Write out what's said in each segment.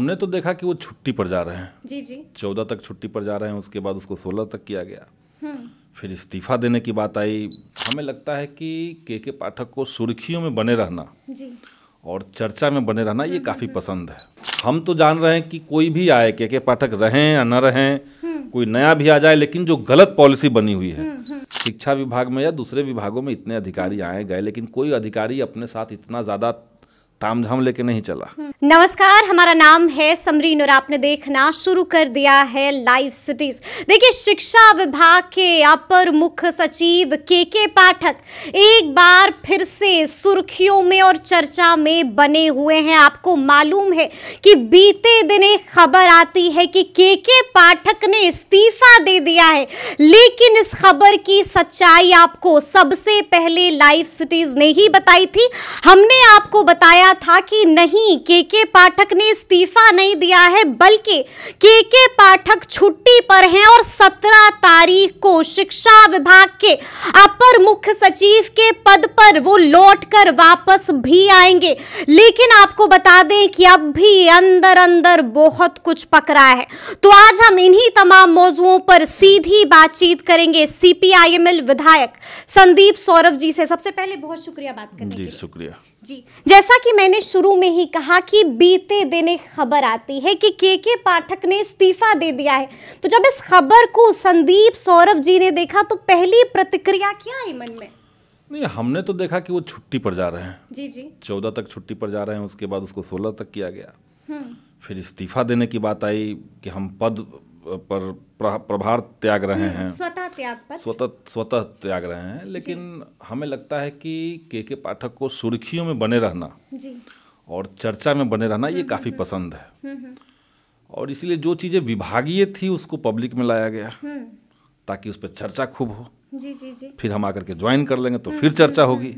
हमने तो देखा कि वो छुट्टी पर जा रहे हैं। जी जी। 14 तक छुट्टी पर जा रहे हैं, उसके बाद उसको 16 तक किया गया। फिर इस्तीफा देने की बात आई। हमें लगता है कि के पाठक को सुर्खियों में बने रहना जी और चर्चा में बने रहना ये काफ़ी पसंद है। हम तो जान रहे हैं कि कोई भी आए, के पाठक रहें या न रहें, कोई नया भी आ जाए, लेकिन जो गलत पॉलिसी बनी हुई है शिक्षा विभाग में या दूसरे विभागों में, इतने अधिकारी आए गए लेकिन कोई अधिकारी अपने साथ इतना ज़्यादा तामझाम लेके नहीं चला। नमस्कार, हमारा नाम है समरीन और आपने देखना शुरू कर दिया है लाइव सिटीज। देखिए, शिक्षा विभाग के अपर मुख्य सचिव के पाठक एक बार फिर से सुर्खियों में और चर्चा में बने हुए हैं। आपको मालूम है कि बीते दिन एक खबर आती है कि के पाठक ने इस्तीफा दे दिया है, लेकिन इस खबर की सच्चाई आपको सबसे पहले लाइव सिटीज ने ही बताई थी। हमने आपको बताया था कि नहीं, के पाठक ने इस्तीफा नहीं दिया है, बल्कि के पाठक छुट्टी पर हैं और 17 तारीख को शिक्षा विभाग के अपर मुख्य सचिव के पद पर वो लौटकर वापस भी आएंगे। लेकिन आपको बता दें कि अब भी अंदर अंदर बहुत कुछ पकड़ा है। तो आज हम इन्हीं तमाम मौजुओं पर सीधी बातचीत करेंगे CPIML विधायक संदीप सौरभ जी से। सबसे पहले बहुत शुक्रिया बात करने के लिए। जी शुक्रिया जी। जैसा कि मैंने शुरू में ही कहा कि बीते दिन एक खबर आती है कि के पाठक ने इस्तीफा दे दिया है, तो जब इस खबर को संदीप सौरभ जी ने देखा तो पहली प्रतिक्रिया क्या आई मन में? नहीं, हमने तो देखा कि वो छुट्टी पर जा रहे हैं। जी जी। 14 तक छुट्टी पर जा रहे हैं, उसके बाद उसको 16 तक किया गया। फिर इस्तीफा देने की बात आई कि हम पद पर प्रभार त्याग रहे हैं, स्वतः त्याग पर स्वतः त्याग रहे हैं। लेकिन हमें लगता है कि के पाठक को सुर्खियों में बने रहना जी और चर्चा में बने रहना ये काफ़ी पसंद है। और इसलिए जो चीज़ें विभागीय थी उसको पब्लिक में लाया गया ताकि उस पर चर्चा खूब हो। जी जी जी। फिर हम आकर के ज्वाइन कर लेंगे तो फिर चर्चा होगी।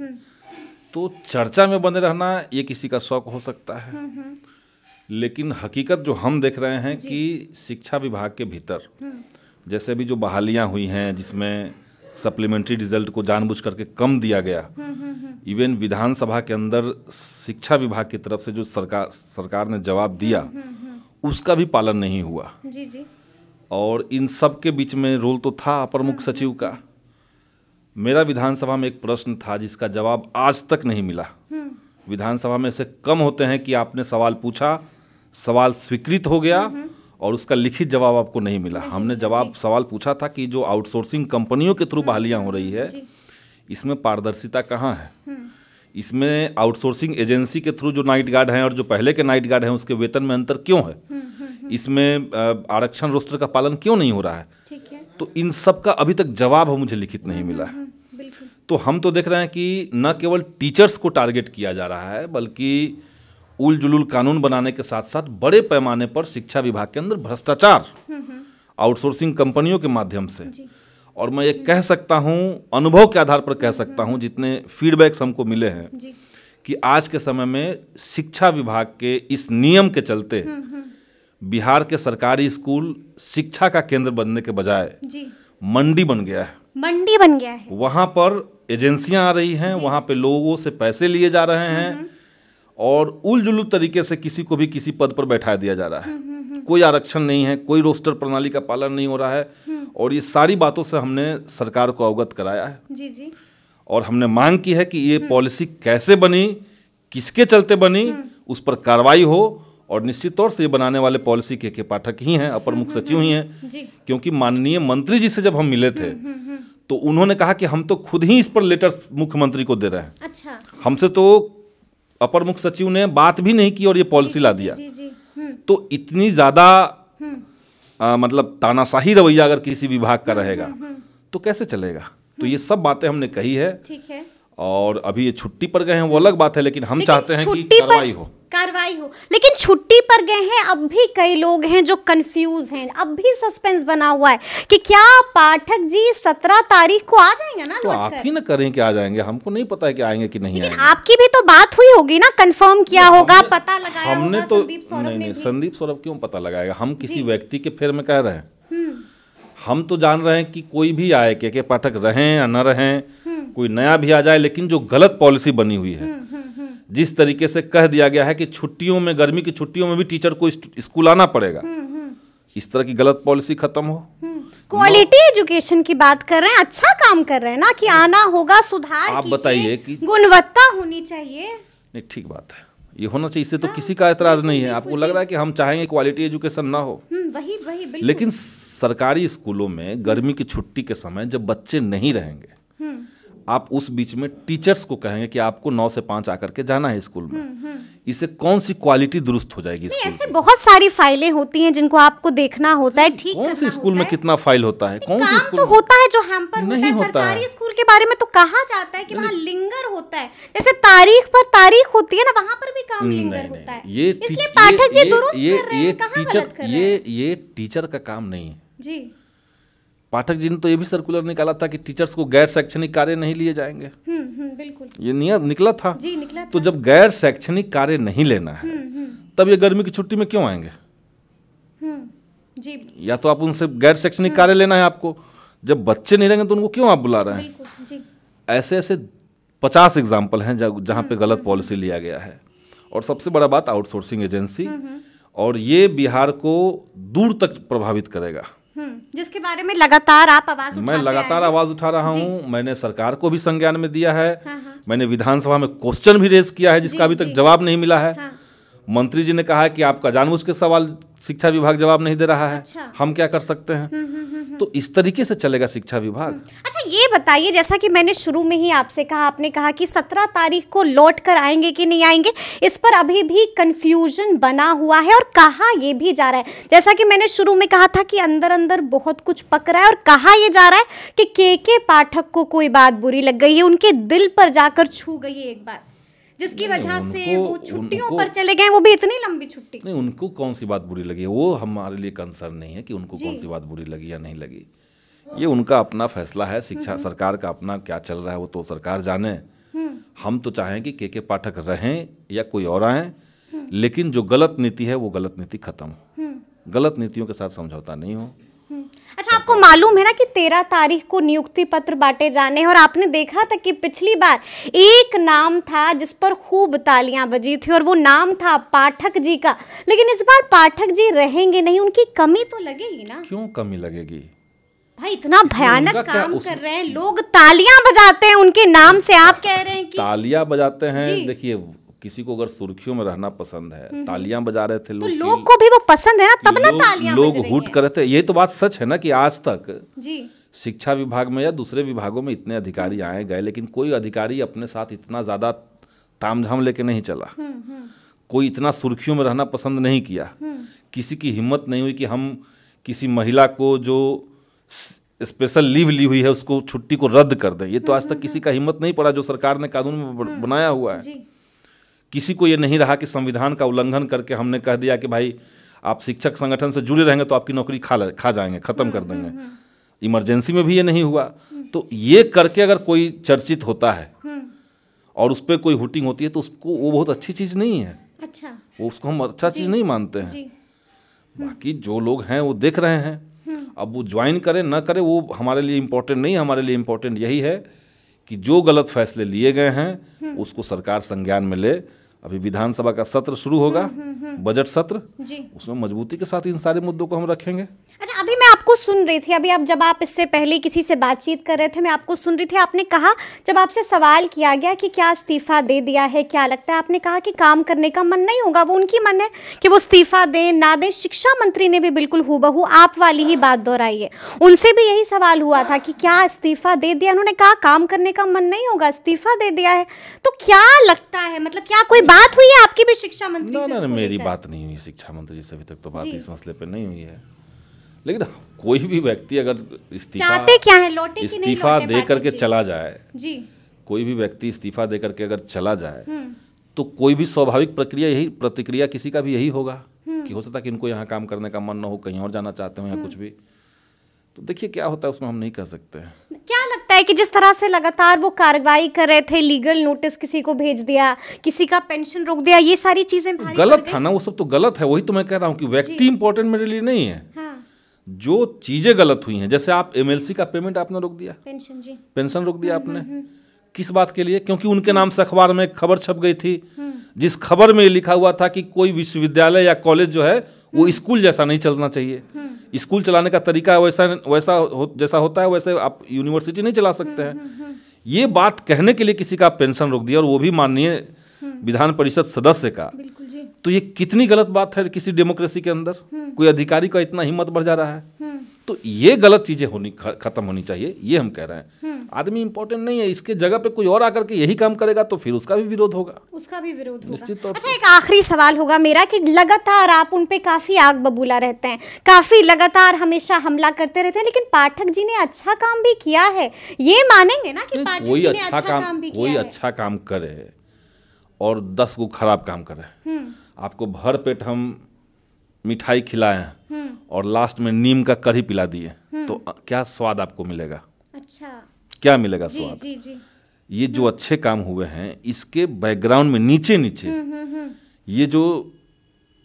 तो चर्चा में बने रहना ये किसी का शौक हो सकता है, लेकिन हकीकत जो हम देख रहे हैं कि शिक्षा विभाग के भीतर जैसे भी जो बहालियां हुई हैं, जिसमें सप्लीमेंट्री रिजल्ट को जानबूझ करके कम दिया गया, इवन विधानसभा के अंदर शिक्षा विभाग की तरफ से जो सरकार ने जवाब दिया उसका भी पालन नहीं हुआ। जी जी। और इन सब के बीच में रोल तो था अपर मुख्य सचिव का। मेरा विधानसभा में एक प्रश्न था जिसका जवाब आज तक नहीं मिला। विधानसभा में ऐसे कम होते हैं कि आपने सवाल पूछा, सवाल स्वीकृत हो गया और उसका लिखित जवाब आपको नहीं मिला। हमने सवाल पूछा था कि जो आउटसोर्सिंग कंपनियों के थ्रू बहालियां हो रही है, इसमें पारदर्शिता कहाँ है? इसमें आउटसोर्सिंग एजेंसी के थ्रू जो नाइट गार्ड हैं और जो पहले के नाइट गार्ड हैं उसके वेतन में अंतर क्यों है? इसमें आरक्षण रोस्टर का पालन क्यों नहीं हो रहा है? ठीक है। तो इन सब का अभी तक जवाब मुझे लिखित नहीं मिला है। तो हम तो देख रहे हैं कि न केवल टीचर्स को टारगेट किया जा रहा है, बल्कि उल जुलूल कानून बनाने के साथ साथ बड़े पैमाने पर शिक्षा विभाग के अंदर भ्रष्टाचार आउटसोर्सिंग कंपनियों के माध्यम से। और मैं ये कह सकता हूँ, अनुभव के आधार पर कह सकता हूँ, जितने फीडबैक्स हमको मिले हैं कि आज के समय में शिक्षा विभाग के इस नियम के चलते बिहार के सरकारी स्कूल शिक्षा का केंद्र बनने के बजाय मंडी बन गया है। मंडी बन गया है। वहाँ पर एजेंसियां आ रही हैं, वहाँ पे लोगों से पैसे लिए जा रहे हैं और उल जुलूल तरीके से किसी को भी किसी पद पर बैठा दिया जा रहा है। कोई आरक्षण नहीं है, कोई रोस्टर प्रणाली का पालन नहीं हो रहा है। और ये सारी बातों से हमने सरकार को अवगत कराया है। जी जी। और हमने मांग की है कि ये पॉलिसी कैसे बनी, किसके चलते बनी, उस पर कार्रवाई हो। और निश्चित तौर से ये बनाने वाले पॉलिसी के पाठक ही हैं, अपर मुख्य सचिव ही हैं। क्योंकि माननीय मंत्री जी से जब हम मिले थे तो उन्होंने कहा कि हम तो खुद ही इस पर लेटर मुख्यमंत्री को दे रहे हैं। अच्छा। हमसे तो अपर मुख्य सचिव ने बात भी नहीं की और ये पॉलिसी ला दिया। तो इतनी ज्यादा मतलब तानाशाही रवैया अगर किसी विभाग का रहेगा तो कैसे चलेगा? तो ये सब बातें हमने कही है। ठीक है। और अभी ये छुट्टी पर गए हैं वो अलग बात है, लेकिन हम चाहते हैं कि कार्रवाई हो। लेकिन छुट्टी पर गए हैं, अब भी कई लोग हैं जो कंफ्यूज हैं, अब भी सस्पेंस बना हुआ है कि क्या पाठक जी 17 तारीख को आ जाएंगे ना? तो आप ही ना करें कि आ जाएंगे, हमको नहीं पता है कि आएंगे कि नहीं आएंगे। आपकी भी तो बात हुई होगी ना, कंफर्म किया होगा, पता लगाया हमने तो नहीं, संदीप सौरभ क्यों पता लगाएगा? हम किसी व्यक्ति के फेर में कह रहे हैं। हम तो जान रहे हैं कि कोई भी आए, के पाठक रहें या न रहें, कोई नया भी आ जाए, लेकिन जो गलत पॉलिसी बनी हुई है, जिस तरीके से कह दिया गया है कि छुट्टियों में, गर्मी की छुट्टियों में भी टीचर को स्कूल आना पड़ेगा, इस तरह की गलत पॉलिसी खत्म हो। क्वालिटी एजुकेशन की बात कर रहे हैं, अच्छा काम कर रहे हैं ना, कि आना होगा, सुधार आप बताइए कि गुणवत्ता होनी चाहिए। नहीं, ठीक बात है, ये होना चाहिए, इससे तो किसी का एतराज नहीं है। आपको लग रहा है कि हम चाहेंगे क्वालिटी एजुकेशन ना हो, वही बिल्कुल। लेकिन सरकारी स्कूलों में गर्मी की छुट्टी के समय जब बच्चे नहीं रहेंगे, आप उस बीच में टीचर्स को कहेंगे कि आपको 9 से 5 आकर के जाना है स्कूल में, इससे कौन सी क्वालिटी दुरुस्त हो जाएगी? नहीं, ऐसे बहुत सारी फाइलें होती हैं जिनको आपको देखना होता है, ठीक कौन सी स्कूल में कितना फाइल होता है, कौन सी स्कूल तो होता है जो हैम्पर होता है। होता सरकारी स्कूल के बारे में तो कहा जाता है कि वहाँ लिंगर होता है, जैसे तारीख पर तारीख होती है ना, वहाँ पर भी काम लिंगर होता है। इसलिए पाठक जी दुरुस्त कर रहे हैं, कहाँ गलत कर रहे हैं? ये टीचर का काम नहीं है जी। पाठक जी ने तो ये भी सर्कुलर निकाला था कि टीचर्स को गैर शैक्षणिक कार्य नहीं लिए जाएंगे। बिल्कुल, ये निकला था जी, निकला था। तो जब गैर शैक्षणिक कार्य नहीं लेना है तब ये गर्मी की छुट्टी में क्यों आएंगे? जी, या तो आप उनसे गैर शैक्षणिक कार्य लेना है आपको, जब बच्चे नहीं रहेंगे तो उनको क्यों आप बुला रहे हैं? बिल्कुल, जी। ऐसे ऐसे 50 एग्जाम्पल हैं जहाँ पे गलत पॉलिसी लिया गया है। और सबसे बड़ा बात आउटसोर्सिंग एजेंसी, और ये बिहार को दूर तक प्रभावित करेगा, जिसके बारे में लगातार आप आवाज उठाते मैं लगातार आवाज उठा रहा हूं। मैंने सरकार को भी संज्ञान में दिया है, मैंने विधानसभा में क्वेश्चन भी रेज किया है जिसका अभी तक जवाब नहीं मिला है। मंत्री जी ने कहा है कि आपका जानबूझ के सवाल शिक्षा विभाग जवाब नहीं दे रहा है, हम क्या कर सकते हैं? तो इस तरीके से चलेगा शिक्षा विभाग। अच्छा, ये बताइए, जैसा कि मैंने शुरू में ही आपसे कहा, आपने कहा कि 17 तारीख को लौट कर आएंगे कि नहीं आएंगे, इस पर अभी भी कंफ्यूजन बना हुआ है और कहा ये भी जा रहा है, जैसा कि मैंने शुरू में कहा था कि अंदर अंदर बहुत कुछ पक रहा है, और कहा ये जा रहा है कि के पाठक को कोई बात बुरी लग गई है, उनके दिल पर जाकर छू गई है एक बात, जिसकी वजह से वो छुट्टियों पर चले गए, वो भी इतनी लंबी छुट्टी। नहीं, उनको कौन सी बात बुरी लगी है, वो हमारे लिए कंसर्न नहीं है कि उनको कौन सी बात बुरी लगी या नहीं लगी। ये उनका अपना फैसला है, शिक्षा सरकार का अपना क्या चल रहा है वो तो सरकार जाने। हम तो चाहें कि के पाठक रहें या कोई और आए, लेकिन जो गलत नीति है वो गलत नीति खत्म हो, गलत नीतियों के साथ समझौता नहीं हो। अच्छा, आपको मालूम है ना कि 13 तारीख को नियुक्ति पत्र बांटे जाने हैं, और आपने देखा था कि पिछली बार एक नाम था जिस पर खूब तालियां बजी थी, और वो नाम था पाठक जी का, लेकिन इस बार पाठक जी रहेंगे नहीं, उनकी कमी तो लगेगी ना? क्यों कमी लगेगी भाई? इतना भयानक काम कर रहे हैं, लोग तालियां बजाते हैं उनके नाम से, आप कह रहे हैं कि तालियां बजाते हैं। देखिए, किसी को अगर सुर्खियों में रहना पसंद है, तालियां बजा रहे थे लोग, तो लोग को भी वो पसंद है ना, तब ना तालियां लोग हुट कर रहे थे। ये तो बात सच है ना कि आज तक जी शिक्षा विभाग में या दूसरे विभागों में इतने अधिकारी आए गए, लेकिन कोई अधिकारी अपने साथ इतना ज्यादा तामझाम लेके नहीं चला, कोई इतना सुर्खियों में रहना पसंद नहीं किया। किसी की हिम्मत नहीं हुई कि हम किसी महिला को जो स्पेशल लीव ली हुई है उसको छुट्टी को रद्द कर दें। ये तो आज तक किसी का हिम्मत नहीं पड़ा जो सरकार ने कानून में बनाया हुआ है। किसी को ये नहीं रहा कि संविधान का उल्लंघन करके हमने कह दिया कि भाई आप शिक्षक संगठन से जुड़े रहेंगे तो आपकी नौकरी खा जाएंगे, खत्म कर देंगे। इमरजेंसी में भी ये नहीं हुआ। तो ये करके अगर कोई चर्चित होता है और उस पर कोई हुटिंग होती है तो उसको वो बहुत अच्छी चीज़ नहीं है। अच्छा, वो उसको हम अच्छा चीज़ नहीं मानते हैं। बाकी जो लोग हैं वो देख रहे हैं, अब वो ज्वाइन करें ना करें वो हमारे लिए इम्पोर्टेंट नहीं। हमारे लिए इम्पोर्टेंट यही है कि जो गलत फैसले लिए गए हैं उसको सरकार संज्ञान में ले। अभी विधानसभा का सत्र शुरू होगा, बजट सत्र जी, उसमें मजबूती के साथ इन सारे मुद्दों को हम रखेंगे। अच्छा, अभी मैं आपको सुन रही थी, अभी जब आप इससे पहले किसी से बातचीत कर रहे थे, मैं आपको सुन रही थी, आपने कहा, जब आपसे सवाल किया गया कि क्या इस्तीफा दे दिया है, क्या लगता है, आपने कहा कि काम करने का मन नहीं होगा, वो उनकी मन है कि वो इस्तीफा दें ना दें। शिक्षा मंत्री ने भी बिल्कुल हूबहू आप वाली ही बात दोहराई है, उनसे भी यही सवाल हुआ था कि क्या इस्तीफा दे दिया, उन्होंने कहा काम करने का मन नहीं होगा, इस्तीफा दे दिया है। तो क्या लगता है, मतलब क्या कोई बात हुई है आपकी भी शिक्षा मंत्री से? मेरी बात नहीं हुई शिक्षा मंत्री से, अभी तक तो बात इस मसले पे नहीं हुई है। लेकिन कोई भी व्यक्ति अगर इस्तीफा दे करके चला जाए जी, कोई भी व्यक्ति इस्तीफा दे करके अगर चला जाए तो कोई भी स्वाभाविक प्रतिक्रिया किसी का भी यही होगा कि हो सकता है कि इनको यहाँ काम करने का मन न हो, कहीं और जाना चाहते हो या कुछ भी। तो देखिए क्या होता है उसमें हम नहीं कह सकते हैं। क्या लगता है कि जिस तरह से लगातार वो कार्रवाई कर रहे थे, लीगल नोटिस किसी को भेज दिया, किसी का पेंशन रोक दिया, ये सारी चीजें गलत था ना, वो सब तो गलत है। वही तो मैं कह रहा हूँ कि व्यक्ति इंपॉर्टेंट मेरे लिए नहीं है। जो चीजें गलत हुई हैं, जैसे आप MLC का पेमेंट आपने रोक दिया, पेंशन रोक दिया आपने, किस बात के लिए? क्योंकि उनके नाम से अखबार में एक खबर छप गई थी, जिस खबर में लिखा हुआ था कि कोई विश्वविद्यालय या कॉलेज जो है वो स्कूल जैसा नहीं चलना चाहिए। स्कूल चलाने का तरीका जैसा होता है वैसे आप यूनिवर्सिटी नहीं चला सकते हैं। ये बात कहने के लिए किसी का पेंशन रोक दिया, और वो भी माननीय विधान परिषद सदस्य का। तो ये कितनी गलत बात है किसी डेमोक्रेसी के अंदर। कोई अधिकारी का इतना हिम्मत बढ़ जा रहा है। तो ये गलत चीजें खत्म होनी चाहिए, ये हम कह रहे हैं। आदमी इंपॉर्टेंट नहीं है, इसके जगह पे कोई और आकर के यही काम करेगा तो फिर उसका भी विरोध होगा, निश्चित तौर से। अच्छा, एक आखिरी सवाल होगा मेरा कि लगातार आप उन पे काफी आग बबूला रहते हैं, काफी लगातार हमेशा हमला करते रहते हैं, लेकिन पाठक जी ने अच्छा काम भी किया है, ये मानेंगे ना कि पाठक जी ने अच्छा काम भी किया है? कोई अच्छा काम करे और 10 को खराब काम करे, आपको भर पेट हम मिठाई खिलाएं और लास्ट में नीम का कढ़ी पिला दिए, तो क्या स्वाद आपको मिलेगा? अच्छा, क्या मिलेगा स्वाद? जी। ये जो अच्छे काम हुए हैं, इसके बैकग्राउंड में नीचे ये जो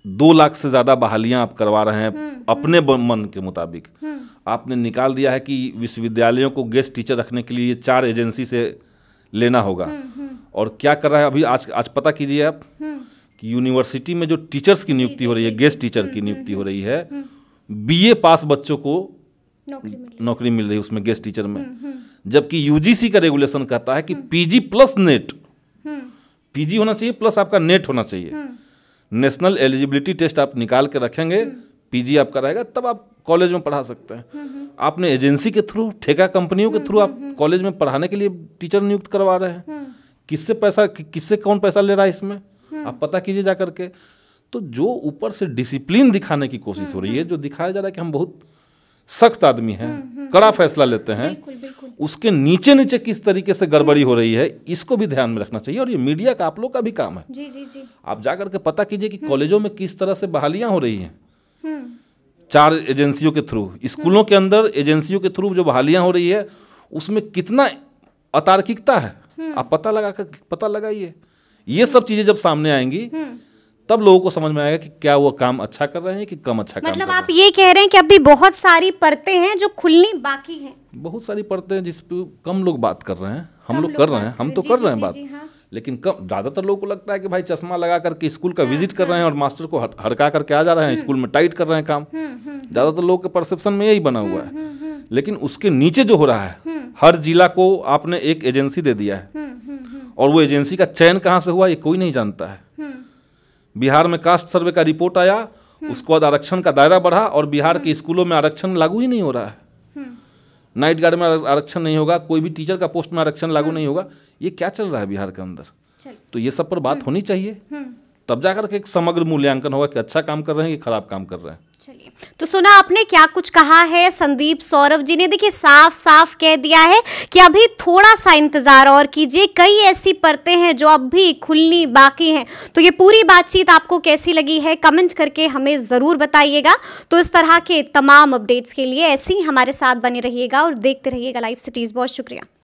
2 लाख से ज्यादा बहालियां आप करवा रहे हैं अपने मन के मुताबिक, आपने निकाल दिया है कि विश्वविद्यालयों को गेस्ट टीचर रखने के लिए 4 एजेंसी से लेना होगा। और क्या कर रहा है अभी, आज पता कीजिए आप कि यूनिवर्सिटी में जो टीचर्स की नियुक्ति हो रही है, गेस्ट टीचर की नियुक्ति हो रही है, बीए पास बच्चों को नौकरी मिल रही है उसमें, गेस्ट टीचर में। जबकि यूजीसी का रेगुलेशन कहता है कि पीजी प्लस नेट, पीजी होना चाहिए प्लस आपका नेट होना चाहिए। नेशनल एलिजिबिलिटी टेस्ट आप निकाल के रखेंगे, पीजी आपका रहेगा, तब आप कॉलेज में पढ़ा सकते हैं। आपने एजेंसी के थ्रू, ठेका कंपनियों के थ्रू आप कॉलेज में पढ़ाने के लिए टीचर नियुक्त करवा रहे हैं। किससे कौन पैसा ले रहा है इसमें, आप पता कीजिए जा करके। तो जो ऊपर से डिसिप्लिन दिखाने की कोशिश हो रही है, जो दिखाया जा रहा है कि हम बहुत सख्त आदमी हैं, कड़ा फैसला लेते हैं, उसके नीचे किस तरीके से गड़बड़ी हो रही है, इसको भी ध्यान में रखना चाहिए। और ये मीडिया का, आप लोग का भी काम है। जी। आप जाकर के पता कीजिए कि कॉलेजों में किस तरह से बहालियां हो रही हैं, 4 एजेंसियों के थ्रू। स्कूलों के अंदर एजेंसियों के थ्रू जो बहालियां हो रही है, उसमें कितना अतार्किकता है, आप पता लगाइए। ये सब चीजें जब सामने आएंगी तब लोगों को समझ में आएगा कि क्या वो काम अच्छा कर रहे हैं कि कम अच्छा काम कर रहे हैं। मतलब आप ये कह रहे हैं कि अभी बहुत सारी परतें हैं जो खुलनी बाकी हैं। बहुत सारी परतें हैं जिस पे कम लोग बात कर रहे हैं, हम लोग कर रहे हैं, हम तो कर रहे हैं बात, लेकिन कम, ज्यादातर लोगों को लगता है कि भाई चश्मा लगा करके स्कूल का विजिट कर रहे हैं और मास्टर को हड़का करके आ जा रहे हैं, स्कूल में टाइट कर रहे हैं काम। ज्यादातर लोगों के परसेप्शन में यही बना हुआ है। लेकिन उसके नीचे जो हो रहा है, हर जिला को आपने एक एजेंसी दे दिया है, और वो एजेंसी का चयन कहाँ से हुआ ये कोई नहीं जानता है। बिहार में कास्ट सर्वे का रिपोर्ट आया, उसके बाद आरक्षण का दायरा बढ़ा और बिहार के स्कूलों में आरक्षण लागू ही नहीं हो रहा है। नाइट गार्ड में आरक्षण नहीं होगा, कोई भी टीचर का पोस्ट में आरक्षण लागू नहीं होगा। ये क्या चल रहा है बिहार के अंदर? तो ये सब पर बात होनी चाहिए, तब जाकर के एक समग्र मूल्यांकन होगा कि अच्छा काम कर रहे हैं कि खराब काम कर रहे हैं। चलिए, तो सुना आपने क्या कुछ कहा है संदीप सौरभ जी ने। देखिए, साफ कह दिया है कि अभी थोड़ा सा इंतजार और कीजिए, कई ऐसी परतें हैं जो अब भी खुलनी बाकी हैं। तो ये पूरी बातचीत आपको कैसी लगी है, कमेंट करके हमें ज़रूर बताइएगा। तो इस तरह के तमाम अपडेट्स के लिए ऐसे ही हमारे साथ बने रहिएगा और देखते रहिएगा लाइव सिटीज़। बहुत शुक्रिया।